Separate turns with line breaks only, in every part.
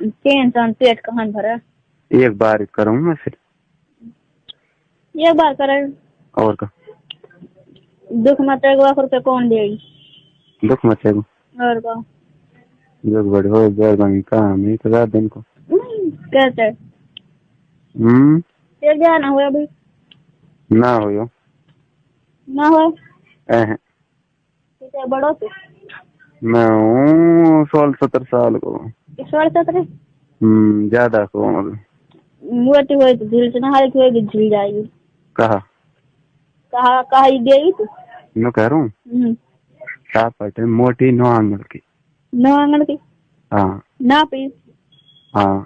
Tension पेट कहाँ भरा।
एक बार करूँ मैं फिर
एक बार करे
और का
दुख मत ₹1,00,000 कौन देगी?
दुख मत है
और का
जो बड़े हो बन काम एक रात दिन को
कैसे ये क्या ना हुआ अभी
ना हो यो
ना हो
मैं
बड़ो से
हूँ 16-17 साल को
16-17
ज्यादा को
मोटी हुई तो झील से नहा के झील जाएगी।
कहा
कहा देगी तू
मैं कह रहा हूँ पटे मोटी 9 आंगन की
9 आंगन की
हाँ
ना पी
हाँ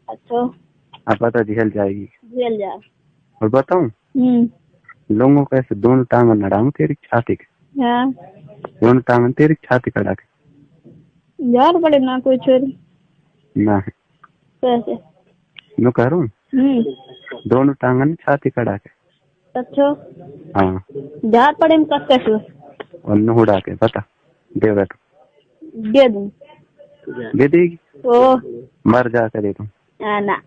अच्छा
अब पता झेल जाएगी
झेल जा
और बताऊं लोगों को ऐसे दोनों टांग लड़ाऊं तेरी छाती के
हाँ
दोनों टांग तेरी छाती कड़ा के
यार बड़े ना कोई छोरी
ना
कैसे
मैं कह रहा हूँ दोनों टांगन छाती कड़ा के
अच्छा
हाँ
झाड़ पड़े में कस कैसे
और न उड़ा के बता देगा तो
दे दूं
दे देगी
तो
मर जा कर दे
ना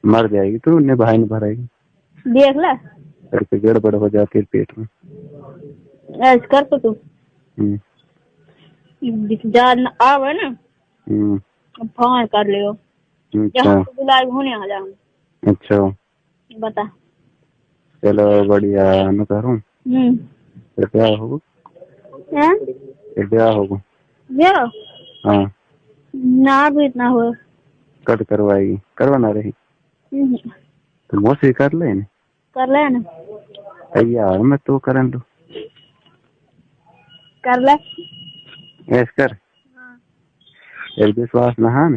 मर जाएगी तो उन्हें भाई न भराएगी
देख ले
करके गड़बड़ हो जाती है पेट में
ऐसे कर तो तू जा आवे ना फोन कर लियो
अच्छा
बुलाए होने आ जाऊँ
अच्छा
बता
चलो बढ़िया न करूँ फिर क्या होगा फिर क्या होगा हाँ
ना भी इतना हो
कट करवाएगी करवाना रही तो मुझसे कर ले ना यार मैं तो करन दो
कर ले
ऐस कर एक विश्वास न हाँ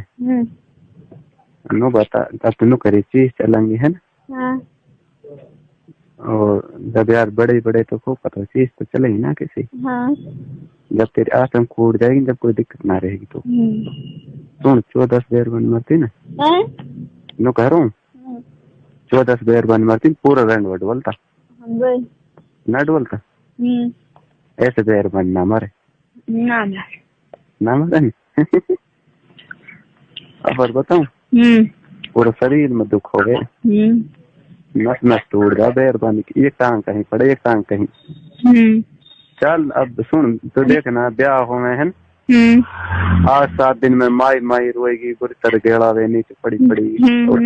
नो बता अब तुम करे चीज चलेंगी है ना और जब यार बड़े बड़े तो खूब पता चीज तो चलेगी ना किसी जब तेरी आत्म कूट जाएगी जब कोई दिक्कत ना रहेगी तो सुन 14 बेर बन मरती ना नो कह रहा हूँ 14 बेर बन मरती पूरा रंग बोलता ना बोलता ऐसे बेर बन ना मरे ना मरे अब बताऊं पूरा शरीर में दुख हो गए नस नस टूट गया बेर बन की एक टांग कहीं पड़े एक टांग कहीं चल अब सुन तो देखना ब्याह हो में है 8-7 दिन में माई माई रोएगी बुरी तरह गेड़ा वे नीचे पड़ी पड़ी और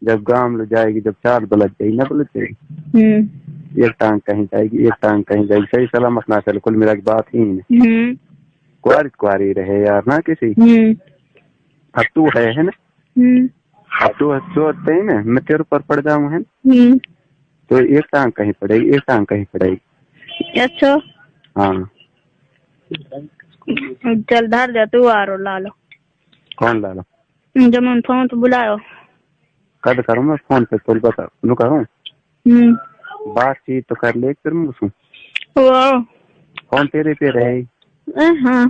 जब गांव ले जाएगी जब चाल बलट जाएगी ना बलट जाएगी एक टांग कहीं जाएगी एक टांग कहीं जाएगी सही सलामत ना चले कुल मेरा की बात ही नहीं कुआरी रहे यार ना किसी अब तू है ना अब तू सोचते ही ना मैं तेरे ऊपर पड़ जाऊँ है तो एक टांग कहीं पड़ेगी एक टांग कहीं पड़ेगी
अच्छा
हाँ
चल धर जा तू आ रो ला लो
कौन ला लो
जब फोन तो बुलाओ
कद करूँ मैं फोन पे तो बता नु करूँ बातचीत तो कर ले फिर मुझसे फोन तेरे पे रहे
हाँ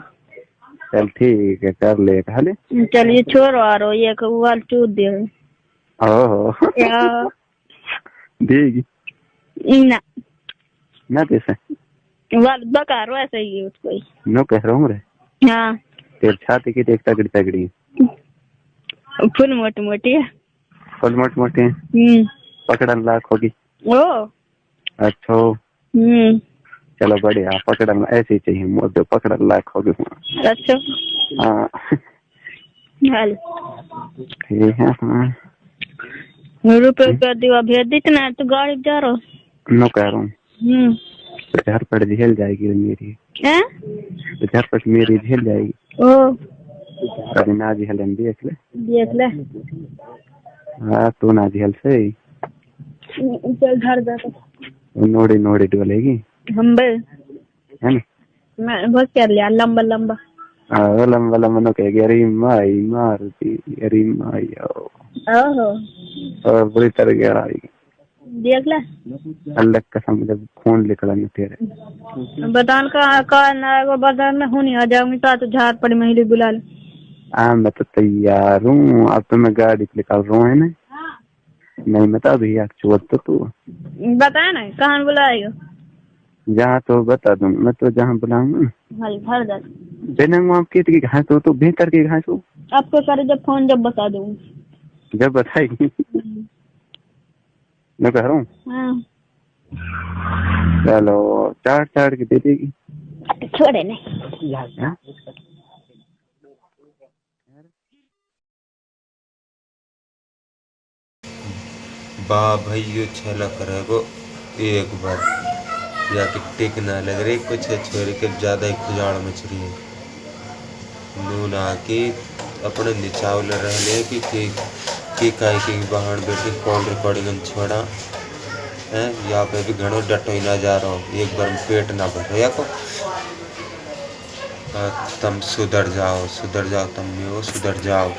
चल ठीक है कर ले हाले
चलिए छोड़ो आ रो ये वाल चूत दे
ओहो देगी
ना
ना कैसे
वाल बकार ऐसे ही उसको ही
नो कह रहा हूँ रे
हाँ
तेरे छाती की देख तगड़ी तगड़ी
फुल मोटी मोटी है
फुल मोटी मोटी पकड़न लाख होगी
ओ
अच्छा चलो बढ़िया पकड़न ऐसे ही चाहिए मुझे पकड़न लाख होगी
अच्छा
हाँ ठीक है हाँ
रुपये कर दिया भेज दी ना तू गाड़ी जा रहा
नो कह रहा हूँ घर पर झेल जाएगी मेरी घर पर मेरी झेल जाएगी
ओ
कभी ना झेल देख ले हाँ तू ना झेल से
चल घर जा
नोड़ी नोड़ी डोलेगी
हम
है ना
मैं बहुत कर लिया लंबा लंबा
लंबा लंबा नो कहेगी अरे माई मारती अरे माई
ओहो
और बुरी तरह गहरा आएगी
देख ले
अल्लाह कसम जब खून निकला नहीं तेरे
बदान का बदान में होनी आ जाऊंगी तो झाड़ पड़ी महिला बुला ले
मैं तो तैयार हूँ अब तो मैं गाड़ी निकाल रहा हूँ है ना नहीं बता भैया चोट तो तू
बताया ना कहाँ बुलाएगा
जहाँ तो बता दूँ मैं तो जहाँ बुलाऊंगा
घर जा
बिना की घास हो तो बेहतर की घास हो
आपको करे जब फोन जब बता दूंगी।
जब बताएगी मैं कह रहा हूँ।
हाँ
चलो चाट चाट के दे देगी।
छोड़े नहीं।
हाँ?
बा भाइयों छला करेगो एक बार जाके टिक ना लग रही कुछ छोरी के ज्यादा ही खुजाड़ मच रही है। नून आके अपने निचावल रहने की काई की बहान बेटी कॉल रिकॉर्डिंग छोड़ा है। यहाँ पे भी घणो डटो ही ना जा रहा हो एक बार पेट ना भरो या को तुम सुधर जाओ तुम सुधर जाओ।